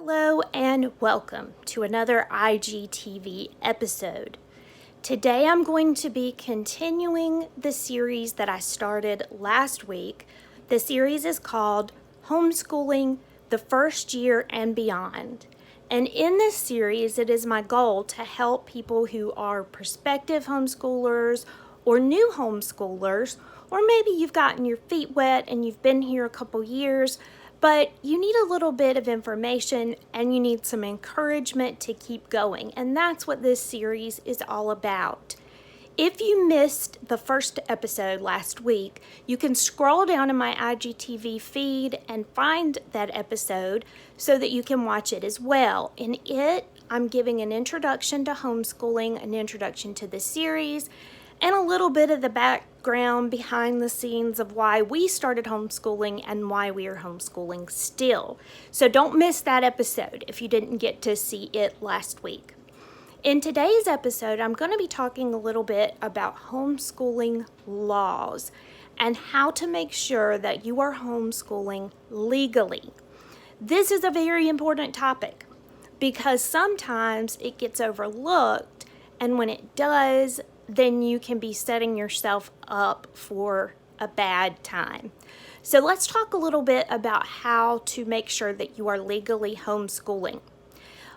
Hello and welcome to another IGTV episode. Today I'm going to be continuing the series that I started last week. The series is called Homeschooling, the First Year and Beyond. And in this series, it is my goal to help people who are prospective homeschoolers or new homeschoolers, or maybe you've gotten your feet wet and you've been here a couple years, but you need a little bit of information and you need some encouragement to keep going. And that's what this series is all about. If you missed the first episode last week, you can scroll down in my IGTV feed and find that episode so that you can watch it as well. In it, I'm giving an introduction to homeschooling, an introduction to the series, and a little bit of the background behind the scenes of why we started homeschooling and why we are homeschooling still. So don't miss that episode if you didn't get to see it last week. In today's episode, I'm going to be talking a little bit about homeschooling laws and how to make sure that you are homeschooling legally. This is a very important topic because sometimes it gets overlooked, and when it does, then you can be setting yourself up for a bad time. So let's talk a little bit about how to make sure that you are legally homeschooling.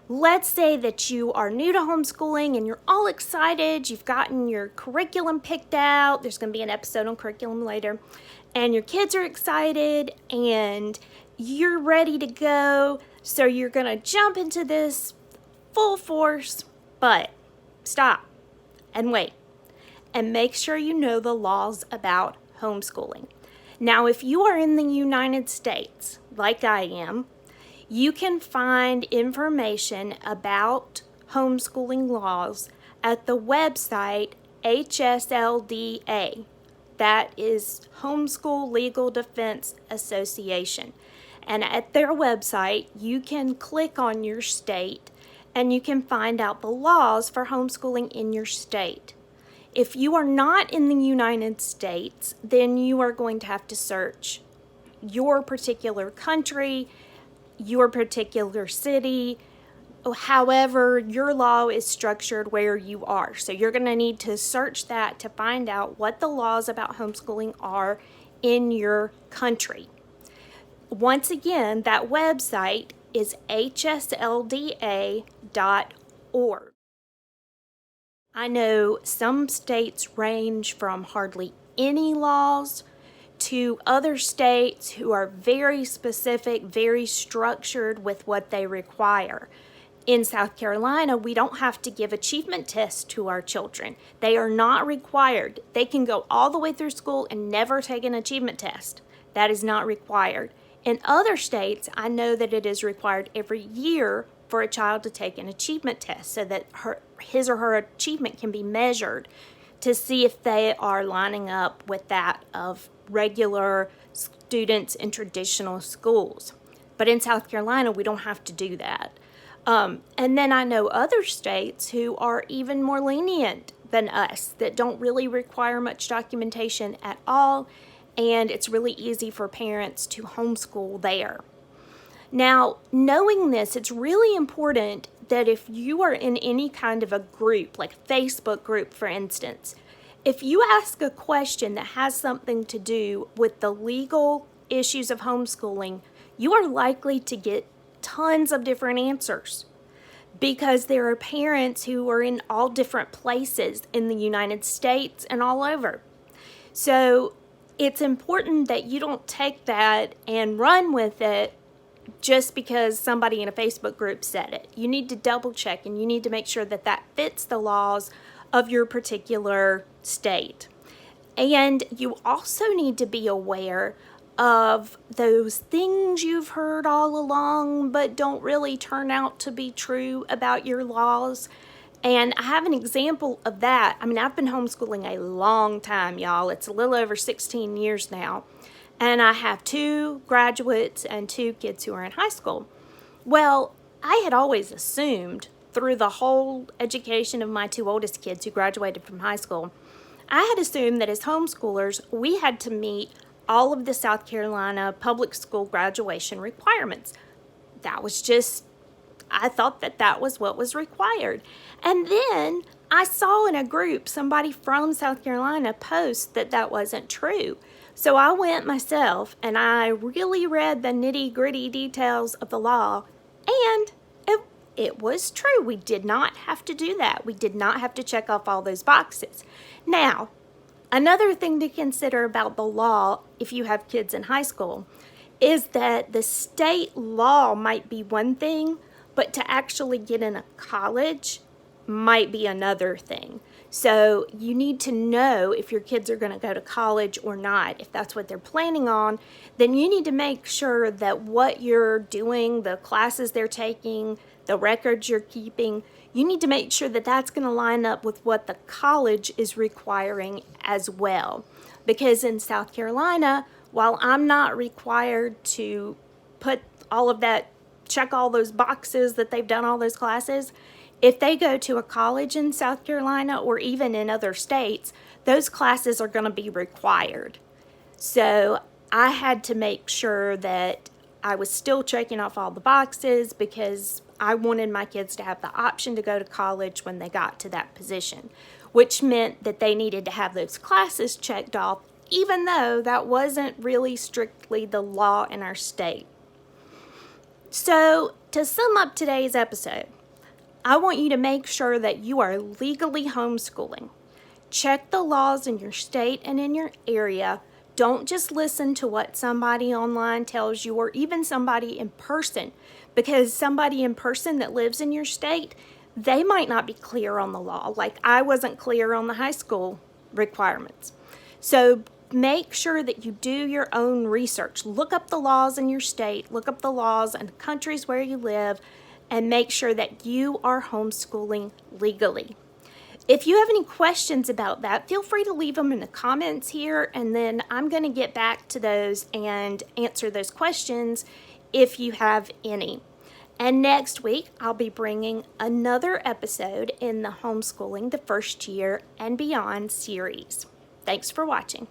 Let's say that you are new to homeschooling and you're all excited. You've gotten your curriculum picked out. There's going to be an episode on curriculum later. And your kids are excited and you're ready to go. So you're going to jump into this full force, but stop and wait. And make sure you know the laws about homeschooling. Now, if you are in the United States, like I am, you can find information about homeschooling laws at the website HSLDA. That is Homeschool Legal Defense Association. And at their website, you can click on your state and you can find out the laws for homeschooling in your state. If you are not in the United States, then you are going to have to search your particular country, your particular city, however your law is structured where you are. So you're going to need to search that to find out what the laws about homeschooling are in your country. Once again, that website is hslda.org. I know some states range from hardly any laws to other states who are very specific, very structured with what they require. In South Carolina, we don't have to give achievement tests to our children. They are not required. They can go all the way through school and never take an achievement test. That is not required. In other states, I know that it is required every year for a child to take an achievement test so that his or her achievement can be measured to see if they are lining up with that of regular students in traditional schools. But in South Carolina, we don't have to do that. And then I know other states who are even more lenient than us that don't really require much documentation at all, and it's really easy for parents to homeschool there. Now, knowing this, it's really important that if you are in any kind of a group, like a Facebook group, for instance, if you ask a question that has something to do with the legal issues of homeschooling, you are likely to get tons of different answers because there are parents who are in all different places in the United States and all over. So it's important that you don't take that and run with it just because somebody in a Facebook group said it. You need to double check and you need to make sure that that fits the laws of your particular state. And you also need to be aware of those things you've heard all along but don't really turn out to be true about your laws. And I have an example of that. I mean, I've been homeschooling a long time, y'all. It's a little over 16 years now. And I have 2 graduates and 2 kids who are in high school. Well, I had always assumed through the whole education of my 2 oldest kids who graduated from high school, I had assumed that as homeschoolers, we had to meet all of the South Carolina public school graduation requirements. That was just I thought that that was what was required. And then I saw in a group somebody from South Carolina post that that wasn't true. So I went myself and I really read the nitty-gritty details of the law, and it was true. We did not have to do that. We did not have to check off all those boxes. Now, another thing to consider about the law, if you have kids in high school, is that the state law might be one thing, but to actually get in a college might be another thing. So you need to know if your kids are going to go to college or not. If that's what they're planning on, then you need to make sure that what you're doing, the classes they're taking, the records you're keeping, you need to make sure that that's going to line up with what the college is requiring as well. Because in South Carolina, while I'm not required to put all of that, check all those boxes that they've done all those classes, if they go to a college in South Carolina or even in other states, those classes are going to be required. So I had to make sure that I was still checking off all the boxes because I wanted my kids to have the option to go to college when they got to that position, which meant that they needed to have those classes checked off, even though that wasn't really strictly the law in our state. So to sum up today's episode, I want you to make sure that you are legally homeschooling. Check the laws in your state and in your area. Don't just listen to what somebody online tells you or even somebody in person, because somebody in person that lives in your state, they might not be clear on the law. Like I wasn't clear on the high school requirements. So make sure that you do your own research. Look up the laws in your state, look up the laws in the countries where you live, and make sure that you are homeschooling legally. If you have any questions about that, feel free to leave them in the comments here, and then I'm going to get back to those and answer those questions if you have any. And next week, I'll be bringing another episode in the Homeschooling the First Year and Beyond series. Thanks for watching.